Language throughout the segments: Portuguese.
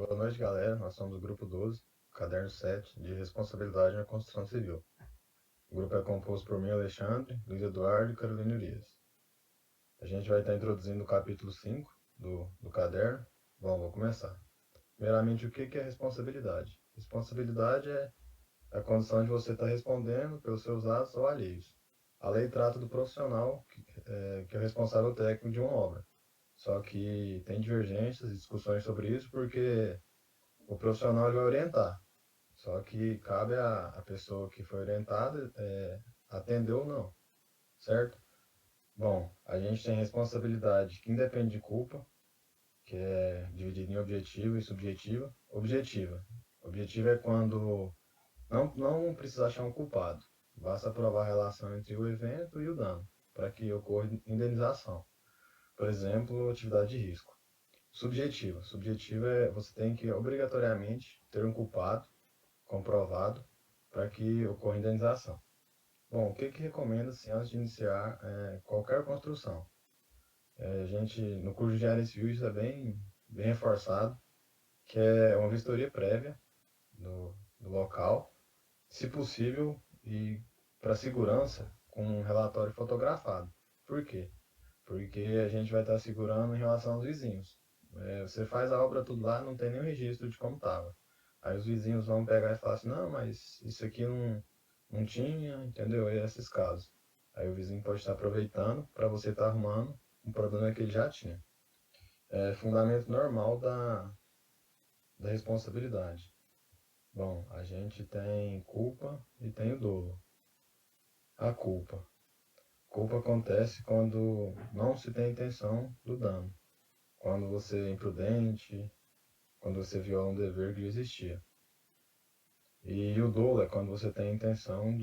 Boa noite, galera. Nós somos o Grupo 12, Caderno 7, de Responsabilidade na Construção Civil. O grupo é composto por mim, Alexandre, Luiz Eduardo e Carolina Urias. A gente vai estar introduzindo o capítulo 5 do caderno. Bom, vou começar. Primeiramente, o que é responsabilidade? Responsabilidade é a condição de você estar respondendo pelos seus atos ou alheios. A lei trata do profissional que é o responsável técnico de uma obra. Só que tem divergências e discussões sobre isso porque o profissional ele vai orientar. Só que cabe a pessoa que foi orientada atender ou não, certo? Bom, a gente tem responsabilidade que independe de culpa, que é dividida em objetiva e subjetiva. Objetiva. Objetiva é quando não precisa achar um culpado. Basta provar a relação entre o evento e o dano, para que ocorra indenização. Por exemplo, atividade de risco. Subjetiva. Subjetiva é você tem que obrigatoriamente ter um culpado comprovado para que ocorra indenização. Bom, o que recomenda-se antes de iniciar qualquer construção? A gente, no curso de engenharia civil, isso é bem reforçado, que é uma vistoria prévia do local, se possível, e para segurança, com um relatório fotografado. Por quê? Porque a gente vai estar segurando em relação aos vizinhos. Você faz a obra tudo lá, não tem nenhum registro de como estava. Aí os vizinhos vão pegar e falar assim, não, mas isso aqui não tinha, entendeu? E esses casos. Aí o vizinho pode estar aproveitando para você estar arrumando um problema que ele já tinha. É fundamento normal da responsabilidade. Bom, a gente tem culpa e tem o dolo. A culpa. Culpa acontece quando não se tem intenção do dano. Quando você é imprudente, quando você viola um dever que já existia. E o dolo é quando você tem a intenção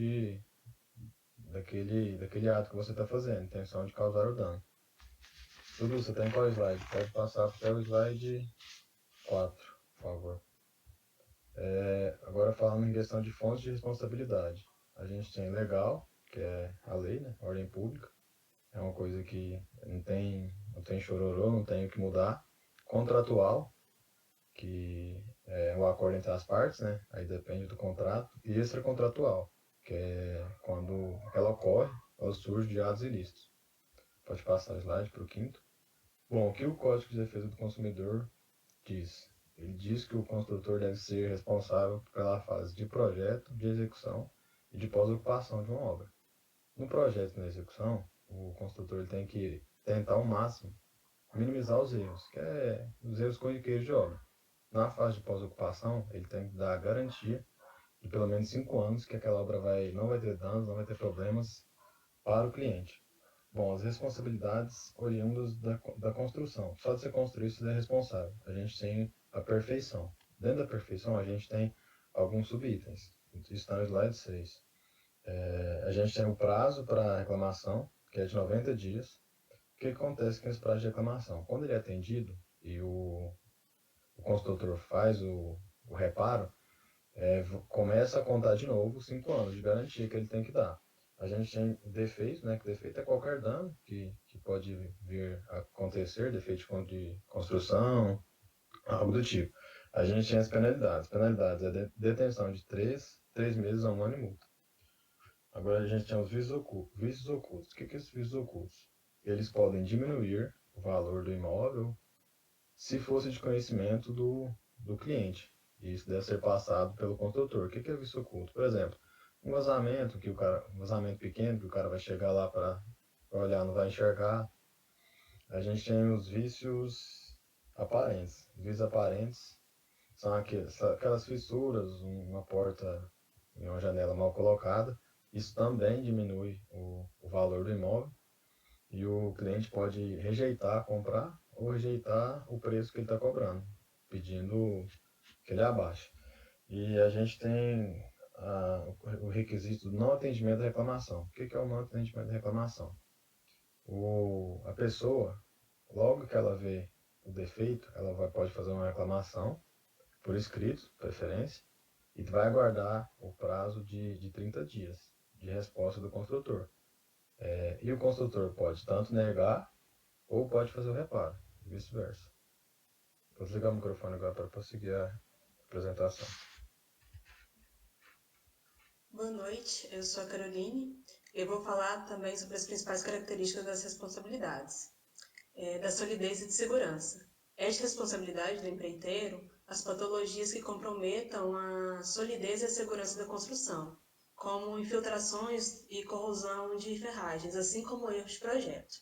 daquele ato que você está fazendo, intenção de causar o dano. Dudu, você tem qual slide? Pode passar até o slide 4, por favor. Agora falando em questão de fontes de responsabilidade. A gente tem legal, que é a lei, né? Ordem pública. É uma coisa que não tem chororô, não tem o que mudar. Contratual, que é o acordo entre as partes, né? Aí depende do contrato. E extracontratual, que é quando ela ocorre ou surge de atos ilícitos. Pode passar o slide para o quinto. Bom, o que o Código de Defesa do Consumidor diz? Ele diz que o construtor deve ser responsável pela fase de projeto, de execução e de pós-ocupação de uma obra. No projeto e na execução, o construtor ele tem que tentar ao máximo minimizar os erros, que é os erros corriqueiros de obra. Na fase de pós-ocupação, ele tem que dar a garantia de pelo menos 5 anos que aquela obra não vai ter danos, não vai ter problemas para o cliente. Bom, as responsabilidades oriundas da construção. Só de você construir, você é responsável. A gente tem a perfeição. Dentro da perfeição, a gente tem alguns subitens. Isso está no slide 6. A gente tem o prazo para reclamação, que é de 90 dias. O que acontece com esse prazo de reclamação? Quando ele é atendido e o construtor faz o reparo, começa a contar de novo 5 anos de garantia que ele tem que dar. A gente tem defeito, né? Que defeito é qualquer dano que pode vir a acontecer, defeito de construção, algo do tipo. A gente tem as penalidades. Penalidades é detenção de 3 meses a 1 ano e multa. Agora a gente tem os vícios ocultos. Vícios ocultos. O que é esses vícios ocultos? Eles podem diminuir o valor do imóvel se fosse de conhecimento do cliente. E isso deve ser passado pelo construtor. O que é vício oculto? Por exemplo, um vazamento pequeno que o cara vai chegar lá para olhar, não vai enxergar. A gente tem os vícios aparentes. Os vícios aparentes são aquelas fissuras, uma porta em uma janela mal colocada. Isso também diminui o valor do imóvel e o cliente pode rejeitar comprar ou rejeitar o preço que ele está cobrando, pedindo que ele abaixe. E a gente tem o requisito do não atendimento da reclamação. O que é o não atendimento da reclamação? A pessoa, logo que ela vê o defeito, pode fazer uma reclamação, por escrito, preferência, e vai aguardar o prazo de 30 dias de resposta do construtor. E o construtor pode tanto negar ou pode fazer o reparo, e vice-versa. Vou desligar o microfone agora para prosseguir a apresentação. Boa noite, eu sou a Caroline. Eu vou falar também sobre as principais características das responsabilidades, da solidez e de segurança. É de responsabilidade do empreiteiro as patologias que comprometam a solidez e a segurança da construção, como infiltrações e corrosão de ferragens, assim como erros de projeto.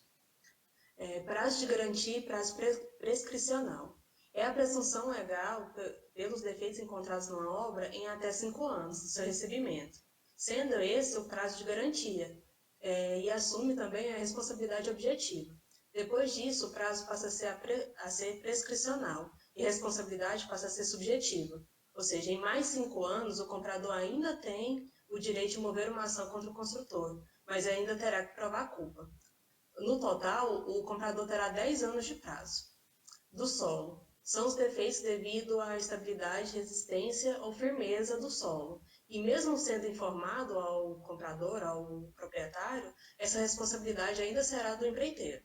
Prazo de garantia e prazo prescricional. É a presunção legal pelos defeitos encontrados numa obra em até 5 anos do seu recebimento, sendo esse o prazo de garantia, e assume também a responsabilidade objetiva. Depois disso, o prazo passa a ser prescricional e a responsabilidade passa a ser subjetiva. Ou seja, em mais 5 anos, o comprador ainda tem o direito de mover uma ação contra o construtor, mas ainda terá que provar a culpa. No total, o comprador terá 10 anos de prazo. Do solo. São os defeitos devido à estabilidade, resistência ou firmeza do solo. E mesmo sendo informado ao comprador, ao proprietário, essa responsabilidade ainda será do empreiteiro.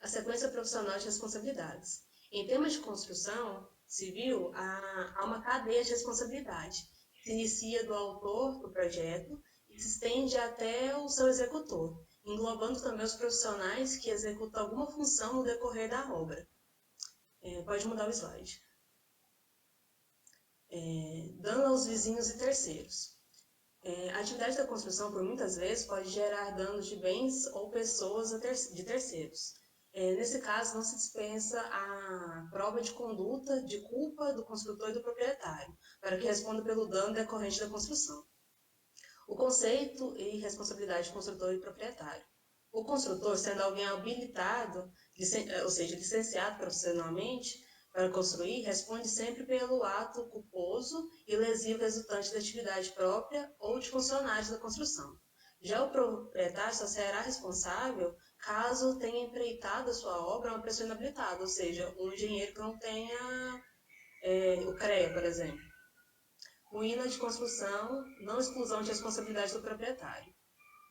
A sequência profissional de responsabilidades. Em temas de construção civil, há uma cadeia de responsabilidade, que se inicia do autor do projeto e se estende até o seu executor, englobando também os profissionais que executam alguma função no decorrer da obra. Pode mudar o slide. Dano aos vizinhos e terceiros. A atividade da construção, por muitas vezes, pode gerar danos de bens ou pessoas de terceiros. Nesse caso, não se dispensa a prova de conduta de culpa do construtor e do proprietário, para que responda pelo dano decorrente da construção. O conceito e responsabilidade de construtor e proprietário. O construtor, sendo alguém habilitado, ou seja, licenciado profissionalmente para construir, responde sempre pelo ato culposo e lesivo resultante da atividade própria ou de funcionários da construção. Já o proprietário só será responsável caso tenha empreitado a sua obra uma pessoa inabilitada, ou seja, um engenheiro que não tenha o CREA, por exemplo. Ruína de construção, não exclusão de responsabilidade do proprietário.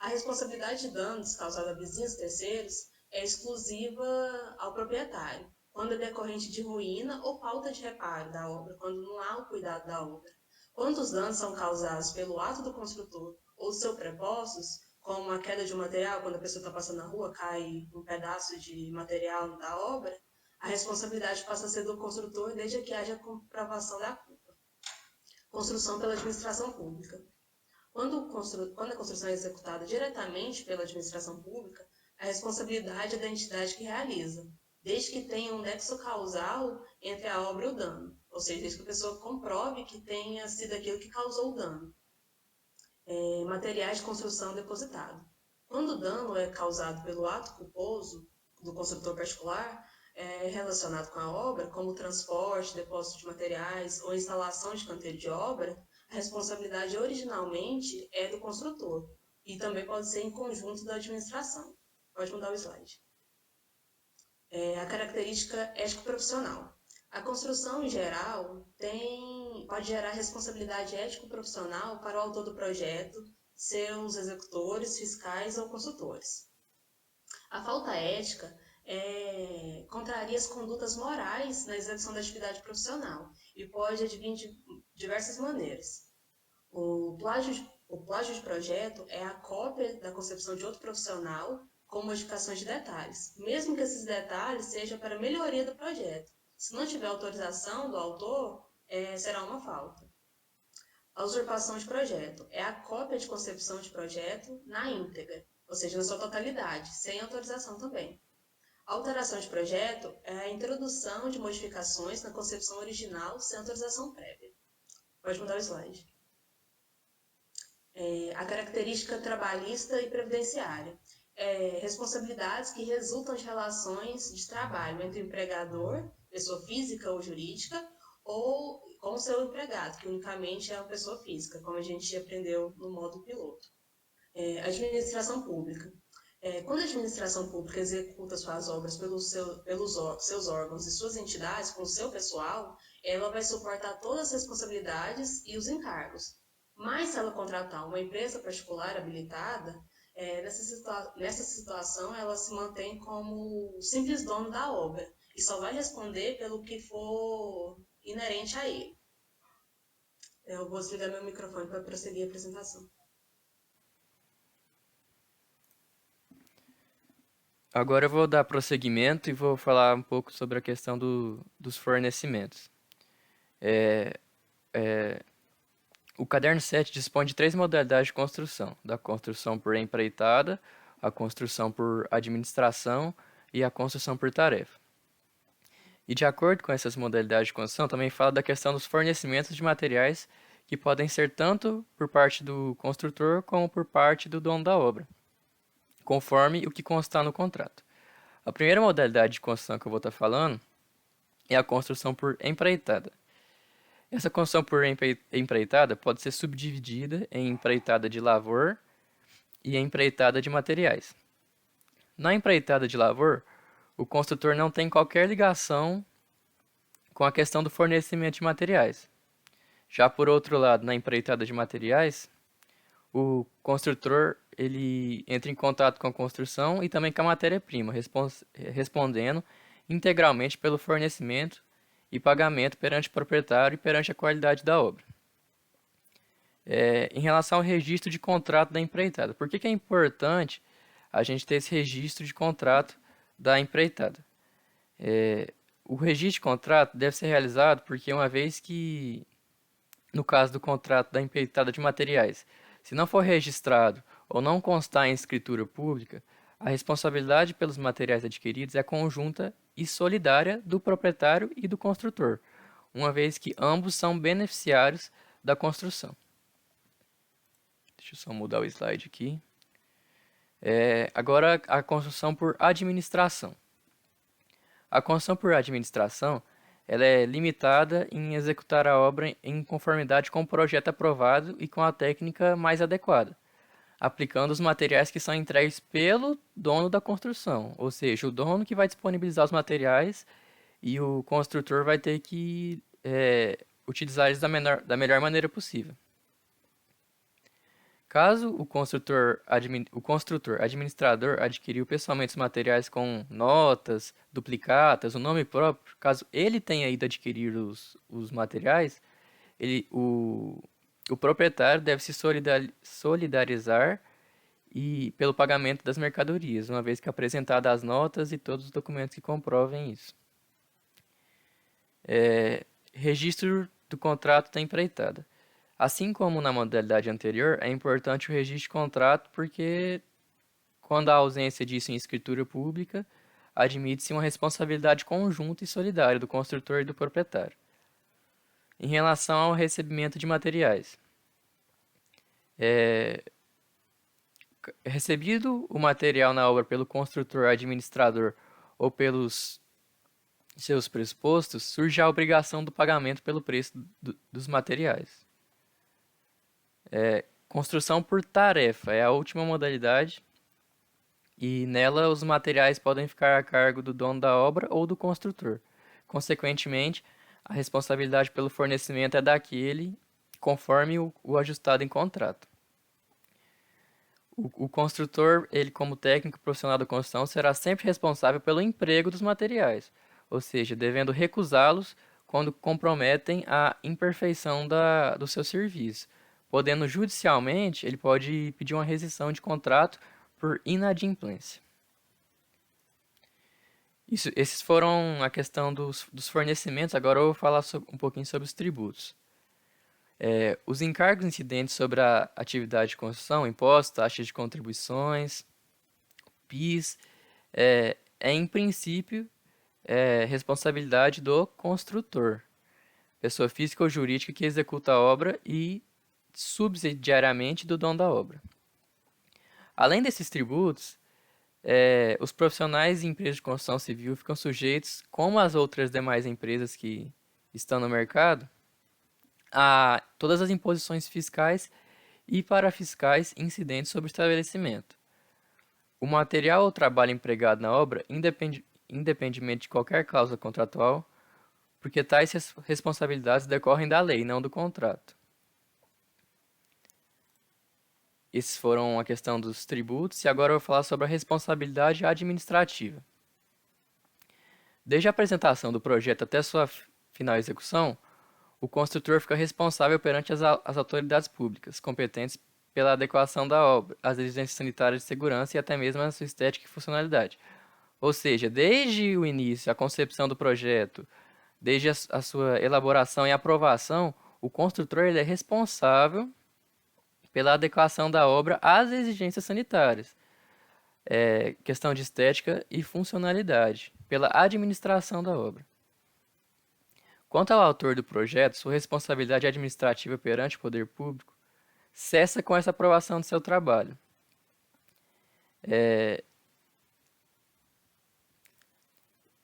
A responsabilidade de danos causados a vizinhos terceiros é exclusiva ao proprietário, quando é decorrente de ruína ou falta de reparo da obra, quando não há o cuidado da obra. Quando os danos são causados pelo ato do construtor ou seus prepostos, como a queda de um material, quando a pessoa está passando na rua, cai um pedaço de material da obra, a responsabilidade passa a ser do construtor desde que haja comprovação da culpa. Construção pela administração pública. Quando a construção é executada diretamente pela administração pública, a responsabilidade é da entidade que realiza, desde que tenha um nexo causal entre a obra e o dano, ou seja, desde que a pessoa comprove que tenha sido aquilo que causou o dano. Materiais de construção depositado. Quando o dano é causado pelo ato culposo do construtor particular, relacionado com a obra, como transporte, depósito de materiais ou instalação de canteiro de obra, a responsabilidade originalmente é do construtor e também pode ser em conjunto da administração. Pode mudar o slide. A característica ético-profissional. A construção, em geral, pode gerar responsabilidade ético-profissional para o autor do projeto, seus executores, fiscais ou consultores. A falta ética contraria as condutas morais na execução da atividade profissional e pode advir de diversas maneiras. O plágio de projeto é a cópia da concepção de outro profissional com modificações de detalhes, mesmo que esses detalhes sejam para melhoria do projeto. Se não tiver autorização do autor, será uma falta. A usurpação de projeto é a cópia de concepção de projeto na íntegra, ou seja, na sua totalidade, sem autorização também. A alteração de projeto é a introdução de modificações na concepção original sem autorização prévia. Pode mudar o slide. A característica trabalhista e previdenciária. Responsabilidades que resultam de relações de trabalho entre o empregador, pessoa física ou jurídica, ou com o seu empregado, que unicamente é uma pessoa física, como a gente aprendeu no módulo piloto. Administração pública. Quando a administração pública executa suas obras pelos seus órgãos e suas entidades, com o seu pessoal, ela vai suportar todas as responsabilidades e os encargos. Mas se ela contratar uma empresa particular habilitada, nessa situação ela se mantém como simples dono da obra e só vai responder pelo que for inerente a ele. Eu vou desligar meu microfone para prosseguir a apresentação. Agora eu vou dar prosseguimento e vou falar um pouco sobre a questão dos fornecimentos. O caderno 7 dispõe de três modalidades de construção: da construção por empreitada, a construção por administração e a construção por tarefa. E de acordo com essas modalidades de construção, também fala da questão dos fornecimentos de materiais que podem ser tanto por parte do construtor como por parte do dono da obra, conforme o que constar no contrato. A primeira modalidade de construção que eu vou estar falando é a construção por empreitada. Essa construção por empreitada pode ser subdividida em empreitada de lavor e empreitada de materiais. Na empreitada de lavor, o construtor não tem qualquer ligação com a questão do fornecimento de materiais. Já por outro lado, na empreitada de materiais, o construtor ele entra em contato com a construção e também com a matéria-prima, respondendo integralmente pelo fornecimento e pagamento perante o proprietário e perante a qualidade da obra. Em relação ao registro de contrato da empreitada, por que é importante a gente ter esse registro de contrato da empreitada? O registro de contrato deve ser realizado porque uma vez que, no caso do contrato da empreitada de materiais, se não for registrado ou não constar em escritura pública, a responsabilidade pelos materiais adquiridos é conjunta e solidária do proprietário e do construtor, uma vez que ambos são beneficiários da construção. Deixa eu só mudar o slide aqui. Agora, a construção por administração. A construção por administração ela é limitada em executar a obra em conformidade com o projeto aprovado e com a técnica mais adequada, aplicando os materiais que são entregues pelo dono da construção, ou seja, o dono que vai disponibilizar os materiais e o construtor vai ter que utilizar eles da melhor maneira possível. Caso o construtor administrador adquiriu pessoalmente os materiais com notas, duplicatas, o nome próprio, caso ele tenha ido adquirir os materiais, o proprietário deve se solidarizar pelo pagamento das mercadorias, uma vez que apresentadas as notas e todos os documentos que comprovem isso. Registro do contrato da empreitada. Assim como na modalidade anterior, é importante o registro de contrato porque, quando há ausência disso em escritura pública, admite-se uma responsabilidade conjunta e solidária do construtor e do proprietário. Em relação ao recebimento de materiais, recebido o material na obra pelo construtor, administrador ou pelos seus pressupostos, surge a obrigação do pagamento pelo preço dos materiais. Construção por tarefa é a última modalidade e nela os materiais podem ficar a cargo do dono da obra ou do construtor. Consequentemente, a responsabilidade pelo fornecimento é daquele conforme o ajustado em contrato. O construtor, ele como técnico profissional da construção, será sempre responsável pelo emprego dos materiais, ou seja, devendo recusá-los quando comprometem a imperfeição do seu serviço. Podendo judicialmente, ele pode pedir uma rescisão de contrato por inadimplência. Esses foram a questão dos fornecimentos. Agora eu vou falar um pouquinho sobre os tributos. Os encargos incidentes sobre a atividade de construção, impostos, taxas de contribuições, PIS, em princípio, responsabilidade do construtor, pessoa física ou jurídica que executa a obra e subsidiariamente do dono da obra. Além desses tributos, os profissionais e empresas de construção civil ficam sujeitos, como as outras demais empresas que estão no mercado, a todas as imposições fiscais e parafiscais incidentes sobre o estabelecimento. O material ou trabalho empregado na obra, independentemente de qualquer cláusula contratual, porque tais responsabilidades decorrem da lei, não do contrato. Esses foram a questão dos tributos e agora eu vou falar sobre a responsabilidade administrativa. Desde a apresentação do projeto até sua final execução, o construtor fica responsável perante as autoridades públicas competentes pela adequação da obra, às exigências sanitárias de segurança e até mesmo a sua estética e funcionalidade. Ou seja, desde o início, a concepção do projeto, desde a sua elaboração e aprovação, o construtor ele é responsável pela adequação da obra às exigências sanitárias, questão de estética e funcionalidade, pela administração da obra. Quanto ao autor do projeto, sua responsabilidade administrativa perante o poder público cessa com essa aprovação do seu trabalho.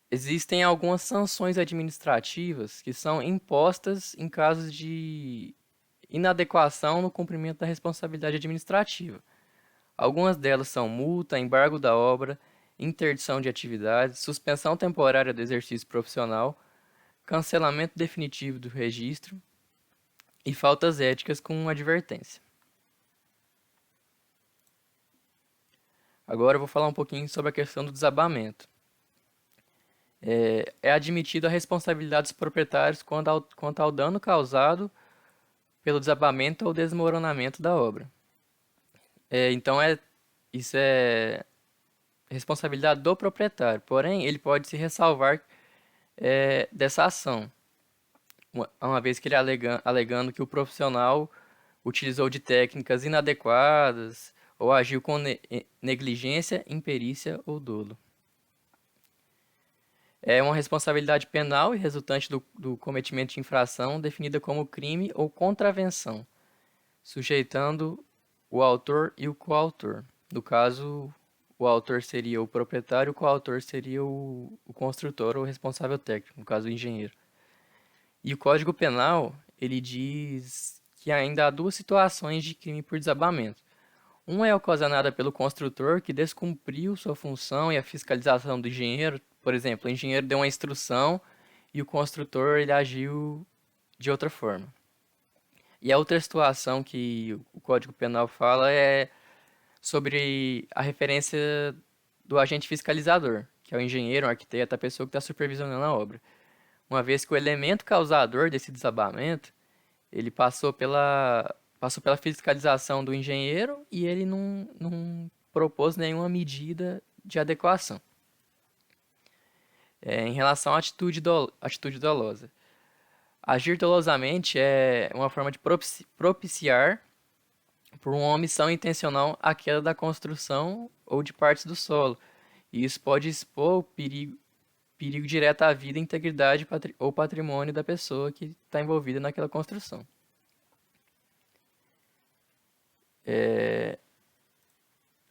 Existem algumas sanções administrativas que são impostas em casos de inadequação no cumprimento da responsabilidade administrativa. Algumas delas são multa, embargo da obra, interdição de atividades, suspensão temporária do exercício profissional, cancelamento definitivo do registro e faltas éticas com advertência. Agora eu vou falar um pouquinho sobre a questão do desabamento. É admitida a responsabilidade dos proprietários quanto ao dano causado pelo desabamento ou desmoronamento da obra. Então, isso é responsabilidade do proprietário, porém, ele pode se ressalvar dessa ação, uma vez que ele alegando que o profissional utilizou de técnicas inadequadas ou agiu com negligência, imperícia ou dolo. É uma responsabilidade penal e resultante do cometimento de infração definida como crime ou contravenção, sujeitando o autor e o coautor. No caso, o autor seria o proprietário, o coautor seria o construtor ou responsável técnico, no caso o engenheiro. E o Código Penal, ele diz que ainda há duas situações de crime por desabamento. Uma é ocasionada pelo construtor que descumpriu sua função e a fiscalização do engenheiro. Por exemplo, o engenheiro deu uma instrução e o construtor ele agiu de outra forma. E a outra situação que o Código Penal fala é sobre a referência do agente fiscalizador, que é o engenheiro, o arquiteto, a pessoa que está supervisionando a obra. Uma vez que o elemento causador desse desabamento, ele passou pela fiscalização do engenheiro e ele não propôs nenhuma medida de adequação. Em relação à atitude dolosa. Agir dolosamente é uma forma de propiciar, por uma omissão intencional, a queda da construção ou de partes do solo. E isso pode expor o perigo direto à vida, integridade ou patrimônio da pessoa que está envolvida naquela construção.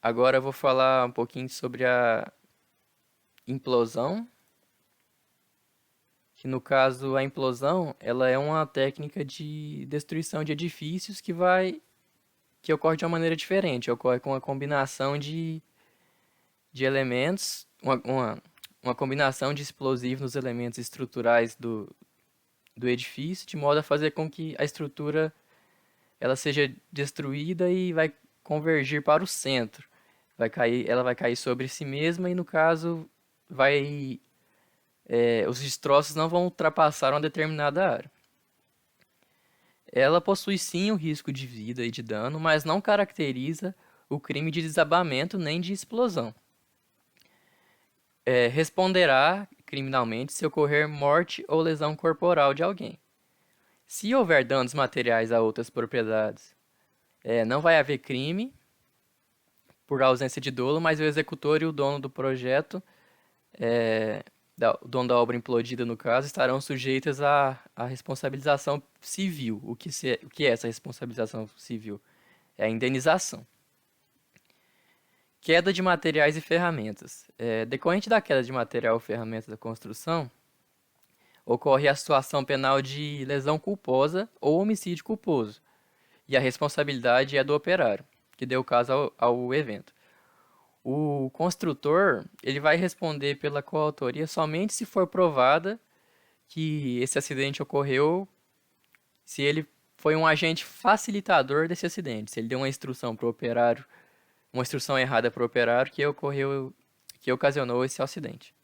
Agora eu vou falar um pouquinho sobre a implosão. Que no caso a implosão, ela é uma técnica de destruição de edifícios que ocorre de uma maneira diferente, ocorre com a combinação de elementos, uma combinação de explosivos nos elementos estruturais do edifício, de modo a fazer com que a estrutura ela seja destruída e vai convergir para o centro. Ela vai cair sobre si mesma e no caso os destroços não vão ultrapassar uma determinada área. Ela possui sim o risco de vida e de dano, mas não caracteriza o crime de desabamento nem de explosão. Responderá criminalmente se ocorrer morte ou lesão corporal de alguém. Se houver danos materiais a outras propriedades, não vai haver crime por ausência de dolo, mas o executor e o dono do projeto o dono da obra implodida, no caso, estarão sujeitas à responsabilização civil. O que é essa responsabilização civil? É a indenização. Queda de materiais e ferramentas. Decorrente da queda de material ou ferramentas da construção, ocorre a situação penal de lesão culposa ou homicídio culposo. E a responsabilidade é do operário, que deu caso ao evento. O construtor ele vai responder pela coautoria somente se for provada que esse acidente ocorreu, se ele foi um agente facilitador desse acidente, se ele deu uma instrução para o operário, uma instrução errada para o operário que ocasionou esse acidente.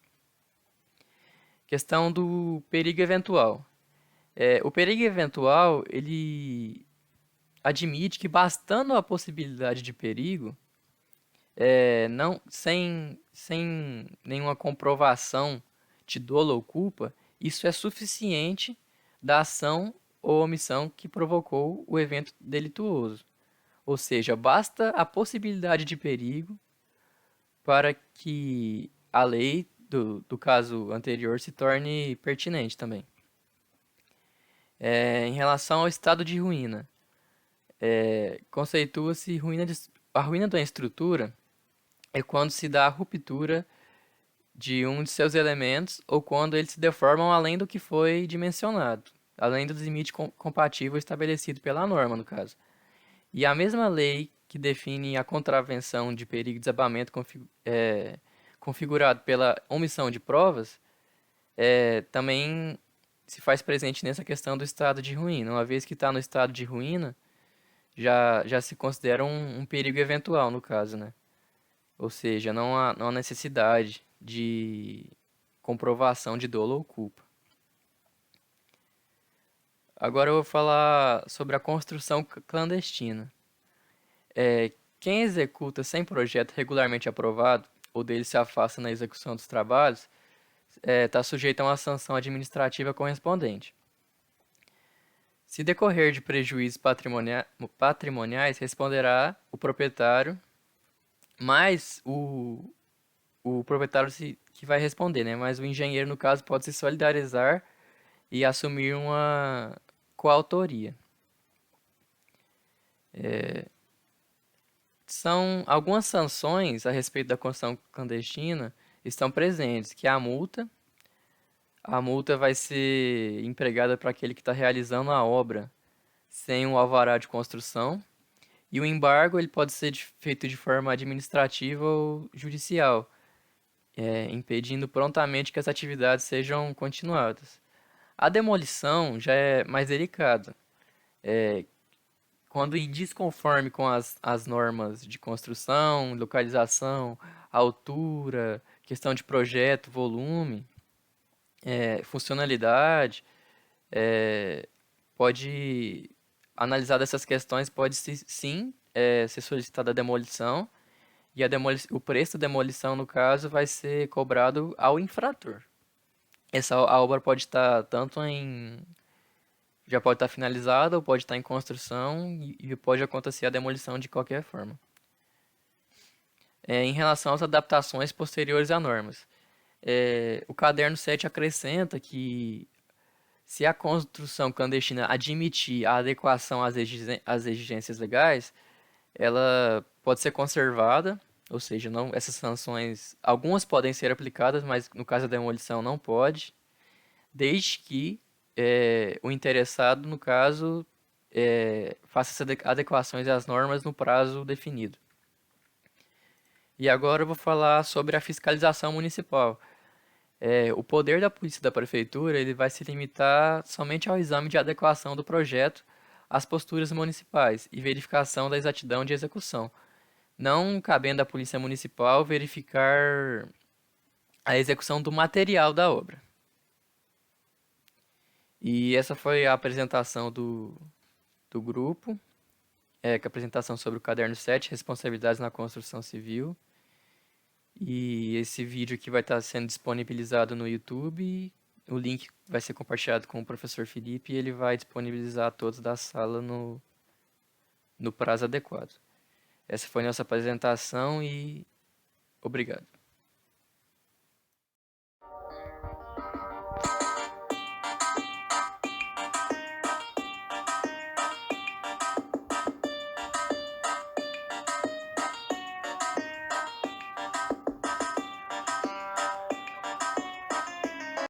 Questão do perigo eventual. O perigo eventual, ele admite que bastando a possibilidade de perigo, não, sem nenhuma comprovação de dolo ou culpa, isso é suficiente da ação ou omissão que provocou o evento delituoso. Ou seja, basta a possibilidade de perigo para que a lei do caso anterior se torne pertinente também. Em relação ao estado de ruína, conceitua-se a ruína da estrutura é quando se dá a ruptura de um de seus elementos ou quando eles se deformam além do que foi dimensionado, além do limite compatível estabelecido pela norma, no caso. E a mesma lei que define a contravenção de perigo de desabamento configurado pela omissão de provas, também se faz presente nessa questão do estado de ruína. Uma vez que está no estado de ruína, já se considera um perigo eventual, no caso, né? Ou seja, não há necessidade de comprovação de dolo ou culpa. Agora eu vou falar sobre a construção clandestina. Quem executa sem projeto regularmente aprovado ou dele se afasta na execução dos trabalhos está sujeito a uma sanção administrativa correspondente. Se decorrer de prejuízos patrimoniais, responderá o proprietário, mas o proprietário que vai responder, né? Mas o engenheiro, no caso, pode se solidarizar e assumir uma coautoria. São algumas sanções a respeito da construção clandestina estão presentes, que é a multa. A multa vai ser empregada para aquele que está realizando a obra sem um alvará de construção. E o embargo ele pode ser feito de forma administrativa ou judicial, impedindo prontamente que as atividades sejam continuadas. A demolição já é mais delicada. Quando em desconforme com as normas de construção, localização, altura, questão de projeto, volume, funcionalidade, pode analisar dessas questões, pode sim ser solicitada a demolição e o preço da demolição, no caso, vai ser cobrado ao infrator. A obra pode estar já pode estar finalizada ou pode estar em construção e pode acontecer a demolição de qualquer forma. Em relação às adaptações posteriores a normas, o caderno 7 acrescenta que se a construção clandestina admitir a adequação às exigências legais, ela pode ser conservada, ou seja, essas sanções, algumas podem ser aplicadas, mas no caso da demolição não pode, desde que o interessado, no caso, faça essas adequações às normas no prazo definido. E agora eu vou falar sobre a fiscalização municipal. O poder da polícia da prefeitura ele vai se limitar somente ao exame de adequação do projeto às posturas municipais e verificação da exatidão de execução, não cabendo à polícia municipal verificar a execução do material da obra. E essa foi a apresentação do grupo, com a apresentação sobre o caderno 7, responsabilidades na construção civil. E esse vídeo aqui vai estar sendo disponibilizado no YouTube. O link vai ser compartilhado com o professor Felipe e ele vai disponibilizar a todos da sala no prazo adequado. Essa foi a nossa apresentação e obrigado.